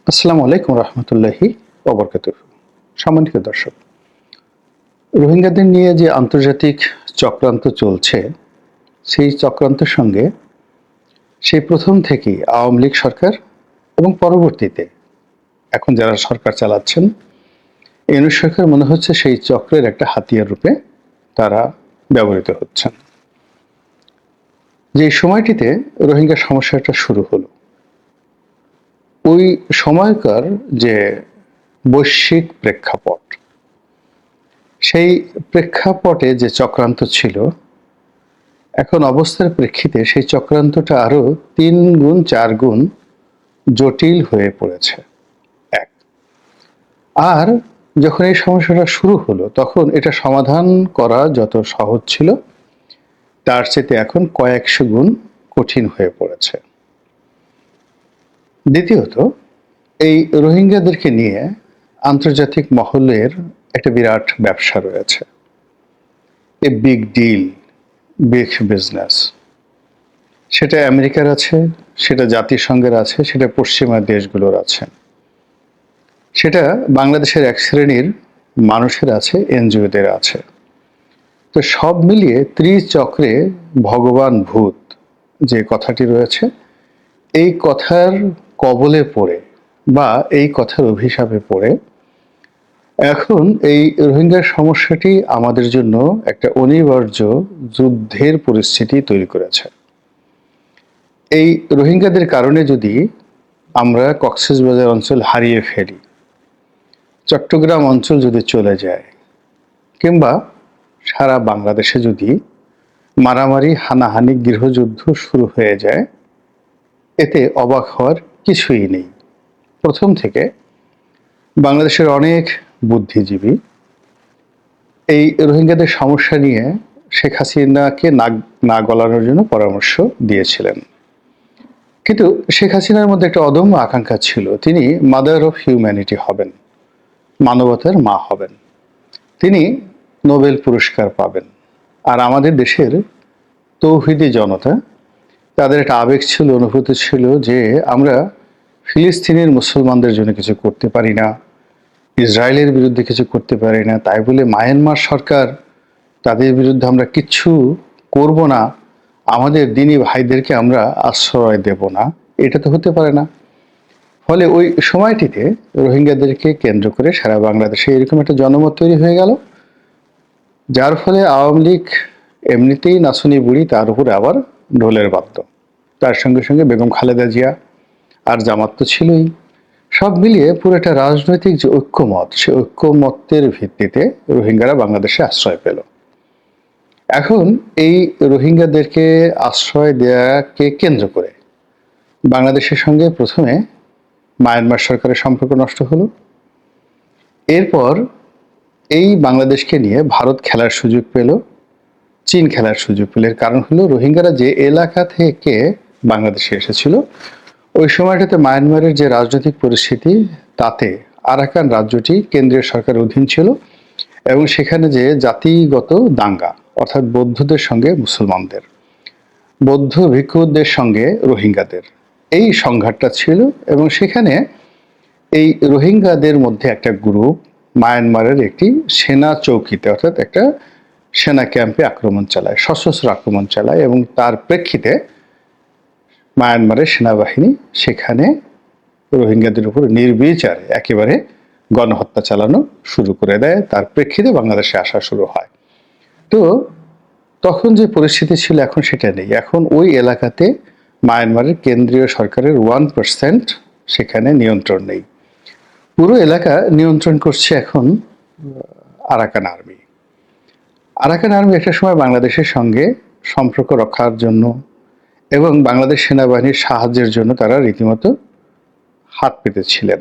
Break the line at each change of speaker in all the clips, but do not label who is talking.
আসসালামু আলাইকুম রহমতুল্লাহি ওবরকাতুহু। সম্মানিত দর্শক, রোহিঙ্গাদের নিয়ে যে আন্তর্জাতিক চক্রান্ত চলছে, সেই চক্রান্তের সঙ্গে সেই প্রথম থেকেই আওয়ামী লীগ সরকার এবং পরবর্তীতে এখন যারা সরকার চালাচ্ছেন, ইউনূস সরকার মনে হচ্ছে সেই চক্রের একটা হাতিয়ার রূপে তারা ব্যবহৃত হচ্ছেন। যে সময়টিতে রোহিঙ্গা সমস্যাটা শুরু হলো, ওই সময়কার যে বৈশ্বিক প্রেক্ষাপট, সেই প্রেক্ষাপটে যে চক্রান্ত ছিল, এখন অবস্থার প্রেক্ষিতে সেই চক্রান্তটা আরো ৩ গুণ ৪ গুণ জটিল হয়ে পড়েছে। এক, আর যখন এই সমস্যাটা শুরু হলো তখন এটা সমাধান করা যত সহজ ছিল তার চেয়ে এখন কয়েকশো গুণ কঠিন হয়ে পড়েছে। দ্বিতীয়ত, এই রোহিঙ্গাদেরকে নিয়ে আন্তর্জাতিক মহলের একটা বিরাট ব্যবসা রয়েছে, a big deal, big business. সেটা আমেরিকার আছে, সেটা জাতিসংঘের আছে, সেটা পশ্চিমা দেশগুলোর আছে, সেটা বাংলাদেশের এক শ্রেণীর মানুষের আছে, এনজিওদের আছে। তো সব মিলিয়ে ত্রিচক্রে ভগবান ভূত যে কথাটি রয়েছে, এই কথার কবলে পড়ে বা এই কথার অভিশাপে পড়ে এখন এই রোহিঙ্গা সমস্যাটি আমাদের জন্য একটা অনিবার্য যুদ্ধের পরিস্থিতি তৈরি করেছে। এই রোহিঙ্গাদের কারণে যদি আমরা কক্সবাজার অঞ্চল হারিয়ে ফেলি, চট্টগ্রাম অঞ্চল যদি চলে যায়, কিংবা সারা বাংলাদেশে যদি মারামারি, হানাহানি, গৃহযুদ্ধ শুরু হয়ে যায়, এতে অবাক হওয়ার কিছুই নেই। প্রথম থেকে বাংলাদেশের অনেক বুদ্ধিজীবী এই রোহিঙ্গাদের সমস্যা নিয়ে শেখ হাসিনাকে নাক না গলানোর জন্য পরামর্শ দিয়েছিলেন। কিন্তু শেখ হাসিনার মধ্যে একটা অদম্য আকাঙ্ক্ষা ছিল, তিনি মাদার অফ হিউম্যানিটি হবেন, মানবতার মা হবেন, তিনি নোবেল পুরস্কার পাবেন। আর আমাদের দেশের তৌহিদি জনতা, তাদের একটা আবেগ ছিল, অনুভূতি ছিল যে আমরা ফিলিস্তিনের মুসলমানদের জন্য কিছু করতে পারি না, ইসরায়েলের বিরুদ্ধে কিছু করতে পারি না, তাই বলে মায়ানমার সরকার, তাদের বিরুদ্ধে আমরা কিচ্ছু করব না, আমাদের দিনী ভাইদেরকে আমরা আশ্রয় দেব না, এটা তো হতে পারে না। ফলে ওই সময়টিতে রোহিঙ্গাদেরকে কেন্দ্র করে সারা বাংলাদেশে এরকম একটা জনমত তৈরি হয়ে গেল, যার ফলে আওয়ামী লীগ এমনিতেই নাচুনি বুড়ি, তার উপরে আবার ঢোলের বাদ্য, তার সঙ্গে সঙ্গে বেগম খালেদা জিয়া, আর জামাত তো ছিলই। সব মিলিয়ে পুরো একটা রাজনৈতিক যে ঐক্যমত, সে ঐক্যমতের ভিত্তিতে রোহিঙ্গারা বাংলাদেশে আশ্রয় পেল। এখন এই রোহিঙ্গাদেরকে আশ্রয় দেওয়াকে কেন্দ্র করে বাংলাদেশের সঙ্গে প্রথমে মায়ানমার সরকারের সম্পর্ক নষ্ট হলো। এরপর এই বাংলাদেশকে নিয়ে ভারত খেলার সুযোগ পেল, চীন খেলার সুযোগ পেল। এর কারণ হলো রোহিঙ্গারা যে এলাকা থেকে বাংলাদেশে এসেছিল, ওই সময়টাতে মায়ানমারের যে রাজনৈতিক পরিস্থিতি, তাতে আরাকান রাজ্যটি কেন্দ্রীয় সরকারের অধীন ছিল এবং সেখানে যে জাতিগত দাঙ্গা, অর্থাৎ বৌদ্ধদের সঙ্গে মুসলমানদের, বৌদ্ধ ভিক্ষুদের সঙ্গে রোহিঙ্গাদের এই সংঘাতটা ছিল। এবং সেখানে এই রোহিঙ্গাদের মধ্যে একটা গ্রুপ মায়ানমারের একটি সেনা চৌকিতে, অর্থাৎ একটা সেনা ক্যাম্পে আক্রমণ চালায়, সশস্ত্র আক্রমণ চালায়, এবং তার প্রেক্ষিতে মায়ানমারের সেনাবাহিনী সেখানে রোহিঙ্গাদের উপর নির্বিচারে একেবারে গণহত্যা চালানো শুরু করে দেয়। তার প্রেক্ষিতে বাংলাদেশে আসা শুরু হয়। তো তখন যে পরিস্থিতি ছিল এখন সেটা নেই। এখন ওই এলাকাতে মায়ানমারের কেন্দ্রীয় সরকারের 1% সেখানে নিয়ন্ত্রণ নেই। পুরো এলাকা নিয়ন্ত্রণ করছে এখন আরাকান আর্মি। আরাকান আর্মি একটা সময় বাংলাদেশের সঙ্গে সম্পর্ক রক্ষার জন্য এবং বাংলাদেশ সেনাবাহিনীর সাহায্যের জন্য তারা রীতিমতো হাত পেতেছিলেন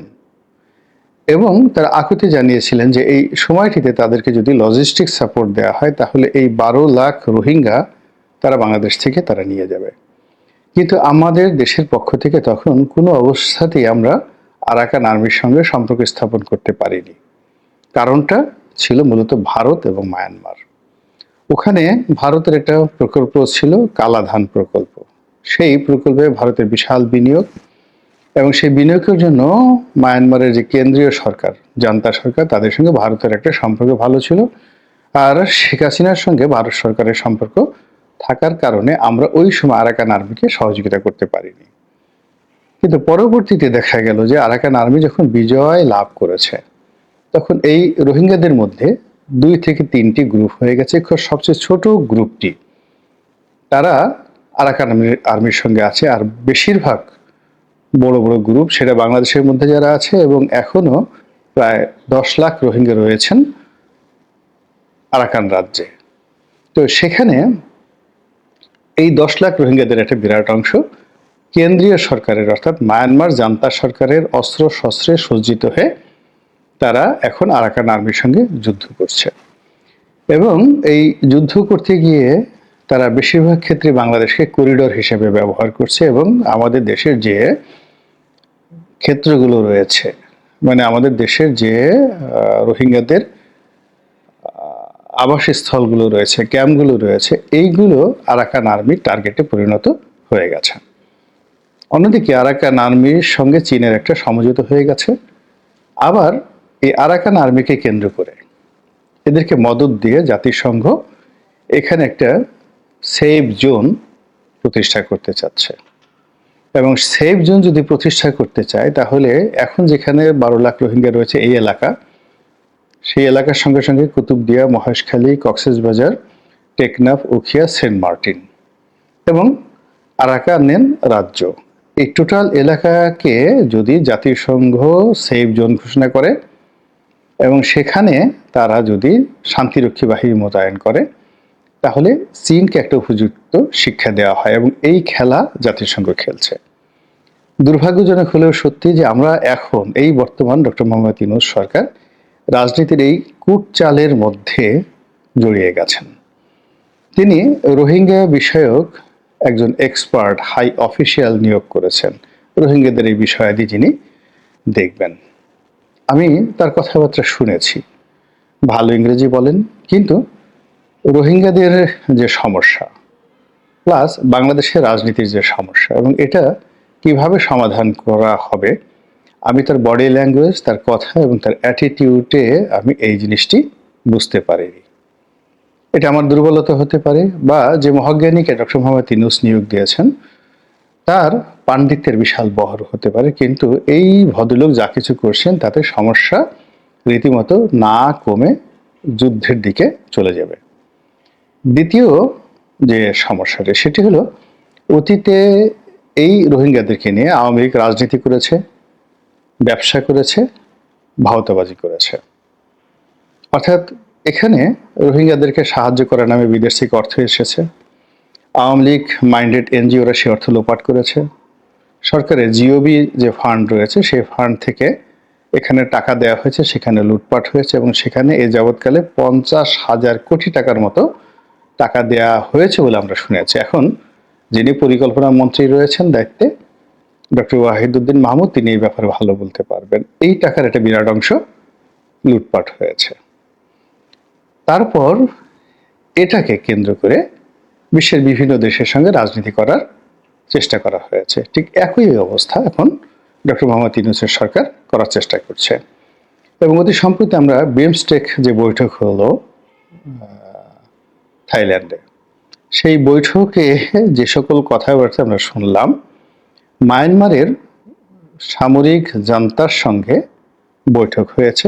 এবং তারা আকুতি জানিয়েছিলেন যে এই সময়টিতে তাদেরকে যদি লজিস্টিক সাপোর্ট দেওয়া হয় তাহলে এই 12 লাখ রোহিঙ্গা তারা বাংলাদেশ থেকে তারা নিয়ে যাবে। কিন্তু আমাদের দেশের পক্ষ থেকে তখন কোনো অবস্থাতেই আমরা আরাকান আর্মির সঙ্গে সম্পর্ক স্থাপন করতে পারিনি। কারণটা ছিল মূলত ভারত এবং মায়ানমার। ওখানে ভারতের একটা প্রকল্প ছিল, কালাধান প্রকল্প। সেই প্রকল্পে ভারতের বিশাল বিনিয়োগ এবং সেই বিনিয়োগের জন্য মায়ানমারের যে কেন্দ্রীয় সরকার, জান্তা সরকার, তাদের সঙ্গে ভারতের একটা সম্পর্ক ভালো ছিল। আর শেখ হাসিনার সঙ্গে ভারত সরকারের সম্পর্ক থাকার কারণে আমরা ওই সময় আরাকান আর্মিকে সহযোগিতা করতে পারিনি। কিন্তু পরবর্তীতে দেখা গেল যে আরাকান আর্মি যখন বিজয় লাভ করেছে, তখন এই রোহিঙ্গাদের মধ্যে 2 থেকে 3টি গ্রুপ হয়ে গেছে। সবচেয়ে ছোট গ্রুপটি তারা আরাকান আর্মির সঙ্গে আছে, আর বেশিরভাগ বড় বড় গ্রুপ সেটা বাংলাদেশের মধ্যে যারা আছে, এবং এখনো প্রায় 10 লাখ রোহিঙ্গা রয়েছেন আরাকান রাজ্যে। তো সেখানে এই 10 লাখ রোহিঙ্গাদের একটা বিরাট অংশ কেন্দ্রীয় সরকারের অর্থাৎ মায়ানমার জান্তা সরকারের অস্ত্র শস্ত্রে সজ্জিত হয়ে তারা এখন আরাকান আর্মির সঙ্গে যুদ্ধ করছে। এবং এই যুদ্ধ করতে গিয়ে তারা বেশিরভাগ ক্ষেত্রে বাংলাদেশকে করিডোর হিসেবে ব্যবহার করছে, এবং আমাদের দেশের যে ক্ষেত্রগুলো রয়েছে, মানে আমাদের দেশের যে রোহিঙ্গাদের আবাসস্থলগুলো রয়েছে, ক্যাম্পগুলো রয়েছে, এইগুলো আরাকান আর্মির টার্গেটে পরিণত হয়ে গেছে। অন্যদিকে আরাকান আর্মির সঙ্গে চীনের একটা সমঝোতা হয়ে গেছে। আবার এই আরাকান আর্মিকে কেন্দ্র করে এদেরকে মদদ দিয়ে জাতিসংঘ এখানে একটা সেফ জোন প্রতিষ্ঠা করতে চাচ্ছে। এবং সেফ জোন যদি প্রতিষ্ঠা করতে চায়, তাহলে এখন যেখানে 12 লাখ রোহিঙ্গা রয়েছে এই এলাকা, সেই এলাকার সঙ্গে সঙ্গে কুতুবদিয়া, মহেশখালী, কক্সবাজার, টেকনাফ, উখিয়া, সেন্ট মার্টিন এবং আরাকান রাজ্য, এই টোটাল এলাকাকে যদি জাতিসংঘ সেফ জোন ঘোষণা করে এবং সেখানে তারা যদি শান্তিরক্ষী বাহিনী মোতায়েন করে, তাহলে চীনকে একটা উপযুক্ত শিক্ষা দেওয়া হয়। এবং এই খেলা জাতিসংঘ খেলছে। দুর্ভাগ্যজনক হলেও সত্যি যে আমরা এখন এই বর্তমান ডক্টর মোহাম্মদ ইউনূস সরকার রাজনীতির এই কূটচালের মধ্যে জড়িয়ে গেছেন। তিনি রোহিঙ্গা বিষয়ক একজন এক্সপার্ট হাই অফিসিয়াল নিয়োগ করেছেন, রোহিঙ্গাদের এই বিষয়াদি যিনি দেখবেন। আমি তার কথাবার্তা শুনেছি, ভালো ইংরেজি বলেন, কিন্তু রোহিঙ্গাদের যে সমস্যা প্লাস বাংলাদেশের রাজনীতির যে সমস্যা এবং এটা কিভাবে সমাধান করা হবে, আমি তার বডি ল্যাঙ্গুয়েজ, তার কথা এবং তার অ্যাটিটিউডে আমি এই জিনিসটি বুঝতে পারিনি। এটা আমার দুর্বলতা হতে পারে, বা যে মহাজ্ঞানীকে ডক্টর মোহাম্মদ ইউনূস নিয়োগ দিয়েছেন তার পাণ্ডিত্যের বিশাল বহর হতে পারে, কিন্তু এই ভদ্রলোক যা কিছু করছেন তাতে সমস্যা রীতিমতো না কমে যুদ্ধের দিকে চলে যাবে। দ্বিতীয় যে সমস্যাটি সেটি হলো, অতীতে এই রোহিঙ্গাদেরকে নিয়ে আওয়ামী লীগ রাজনীতি করেছে, ব্যবসা করেছে, ভাওতাবাজি করেছে। অর্থাৎ এখানে রোহিঙ্গাদেরকে সাহায্য করার নামে বিদেশ থেকে অর্থ এসেছে, আওয়ামী লীগ মাইন্ডেড এনজিওরা সে অর্থ লোপাট করেছে, সরকারের জিওবি যে ফান্ড রয়েছে সেই ফান্ড থেকে এখানে টাকা দেওয়া হয়েছে, সেখানে লুটপাট হয়েছে এবং সেখানে এ যাবৎকালে 50,000 কোটি টাকার মতো টাকা দেয়া হয়েছে বলে আমরা শুনেছি। এখন যিনি পরিকল্পনা মন্ত্রী রয়েছেন দায়িত্বে, ডক্টর ওয়াহিদুদ্দিন মাহমুদ, তিনি এই ব্যাপারে ভালো বলতে পারবেন। এই টাকার একটা বিরাট অংশ লুটপাট হয়েছে। তারপর এটাকে কেন্দ্র করে বিশ্বের বিভিন্ন দেশের সঙ্গে রাজনীতি করার চেষ্টা করা হয়েছে। ঠিক একই অবস্থা এখন ডক্টর মোহাম্মদ ইউনূসের সরকার করার চেষ্টা করছে। এবং অতি সম্প্রতি আমরা বিমস্টেক যে বৈঠক হলো থাইল্যান্ডে, সেই বৈঠকে যে সকল কথাবার্তা আমরা শুনলাম, মায়ানমারের সামরিক জান্তার সঙ্গে বৈঠক হয়েছে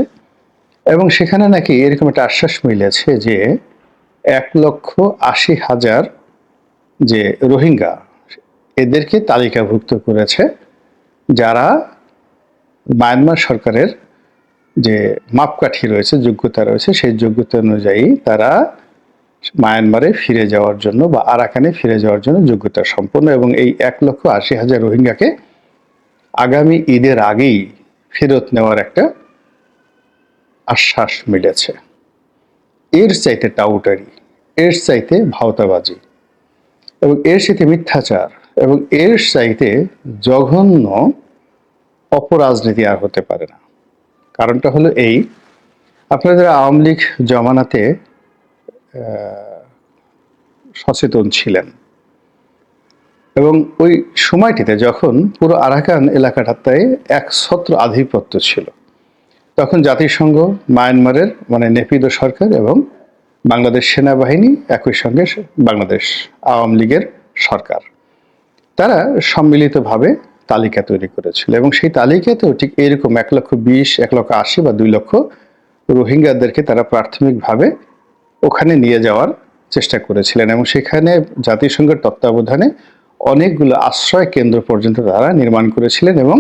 এবং সেখানে নাকি এরকম একটা আশ্বাস মিলেছে যে 1,80,000 যে রোহিঙ্গা এদেরকে তালিকাভুক্ত করেছে, যারা মায়ানমার সরকারের যে মাপকাঠি রয়েছে, যোগ্যতা রয়েছে, সেই যোগ্যতা অনুযায়ী তারা মায়ানমারে ফিরে যাওয়ার জন্য বা আরাকানে ফিরে যাওয়ার জন্য যোগ্যতা সম্পন্ন। এবং এই 1,80,000 রোহিঙ্গাকে আগামী ঈদের আগেই ফেরত নেওয়ার একটা আশ্বাস মিলেছে। এর চাইতে টাউটারি, এর চাইতে ভাওতাবাজি এবং এর সাথে মিথ্যাচার এবং এর চাইতে জঘন্য অপরাজনীতি আর হতে পারে না। কারণটা হলো এই, আপনারা যারা আওয়ামী লীগ জমানাতে সচেতন ছিলেন, এবং ওই সময়টিতে যখন পুরো আরাকান এলাকাটাতে একছত্র আধিপত্য ছিল, তখন জাতিসংঘ, মায়ানমারের মানে নেপিদো সরকার এবং বাংলাদেশ সেনাবাহিনী, একই সঙ্গে বাংলাদেশ আওয়ামী লীগের সরকার, তারা সম্মিলিতভাবে তালিকা তৈরি করেছিল এবং সেই তালিকাতেও ঠিক এরকম 1,20,000, 1,80,000 বা 2 লক্ষ রোহিঙ্গাদেরকে তারা প্রাথমিকভাবে ওখানে নিয়ে যাওয়ার চেষ্টা করেছিলেন এবং সেখানে জাতিসংঘের তত্ত্বাবধানে অনেকগুলো আশ্রয় কেন্দ্র পর্যন্ত তারা নির্মাণ করেছিলেন এবং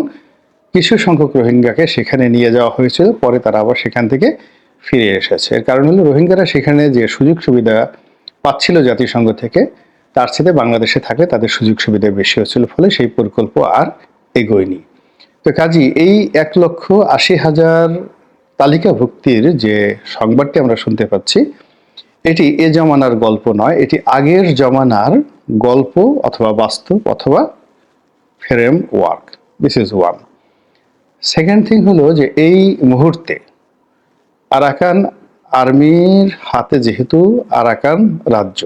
কিছু সংখ্যক রোহিঙ্গাকে সেখানে নিয়ে যাওয়া হয়েছিল। পরে তারা আবার সেখান থেকে ফিরে এসেছে। এর কারণ হলো রোহিঙ্গারা সেখানে যে সুযোগ সুবিধা পাচ্ছিল জাতিসংঘ থেকে, তার সাথে বাংলাদেশে থাকলে তাদের সুযোগ সুবিধা বেশি হচ্ছিল, ফলে সেই প্রকল্প আর এগোয়নি। তো কাজী এই 1,80,000 তালিকাভুক্তির যে সংবাদটি আমরা শুনতে পাচ্ছি, এটি এ জমানার গল্প নয়, এটি আগের জমানার গল্প অথবা বাস্তব অথবা frame work. This is one. Second thing হলো যে এই মুহূর্তে আরাকান আর্মির হাতে যেহেতু আরাকান রাজ্য,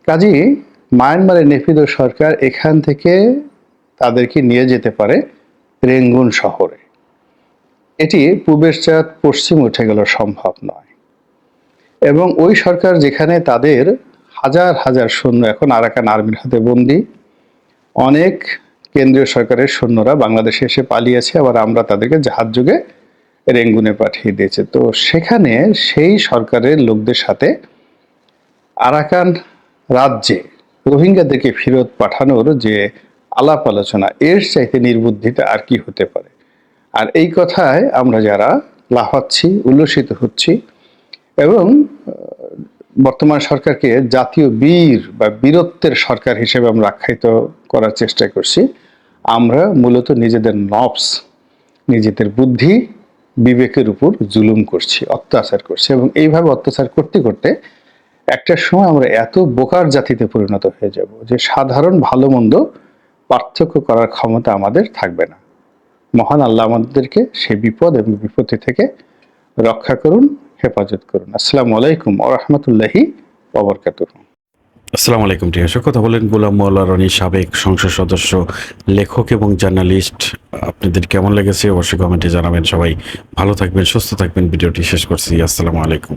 কাজেই মায়ানমারের নেপিদো সরকার এখান থেকে তাদেরকে নিয়ে যেতে পারে রেঙ্গুন শহরে। এটি পূবের চাঁদ পশ্চিম উঠে গেল সম্ভব নয়। এবং ওই সরকার যেখানে তাদের হাজার হাজার সৈন্য এখন আরাকান আর্মির হাতে বন্দী, অনেক কেন্দ্রীয় সরকারের সৈন্যরা বাংলাদেশে এসে পালিয়েছে, আবার আমরা তাদেরকে জাহাজ যোগে রেঙ্গুনে পাঠিয়ে দিয়েছে। তো সেখানে সেই সরকারের লোকদের সাথে আরাকান রাজ্যে রোহিঙ্গাদেরকে ফেরত পাঠানোর যে আলাপ আলোচনা, এর চাইতে নির্বুদ্ধিতা আর কি হতে পারে। আর এই কথায় আমরা যারা লাফাচ্ছি, উল্লসিত হচ্ছি এবং বর্তমান সরকারকে জাতীয় বীর বা বীরত্বের সরকার হিসেবে আমরা আখ্যায়িত করার চেষ্টা করছি, আমরা মূলত নিজেদের নফস, নিজেদের বুদ্ধি বিবেকের উপর জুলুম করছি, অত্যাচার করছি এবং এইভাবে অত্যাচার করতে করতে একটা সময় আমরা এত বোকার জাতিতে পরিণত হয়ে যাব যে সাধারণ ভালো মন্দ পার্থক্য করার ক্ষমতা আমাদের থাকবে না। মহান আল্লাহ আমাদেরকে সেই বিপদ এবং বিপত্তি থেকে রক্ষা করুন, হেফাজত করুন। আসসালামু আলাইকুম ওয়া রাহমাতুল্লাহি ওয়া বারাকাতুহু।
আসসালামু আলাইকুম। ঠিক আছে, কথা বলেন গোলাম মোল্লা রনি, সাবেক সংসদ সদস্য, লেখক এবং জার্নালিস্ট। আপনাদের কেমন লেগেছে অবশ্যই কমেন্টে জানাবেন। সবাই ভালো থাকবেন, সুস্থ থাকবেন। ভিডিওটি শেষ করছি। আসসালামু আলাইকুম।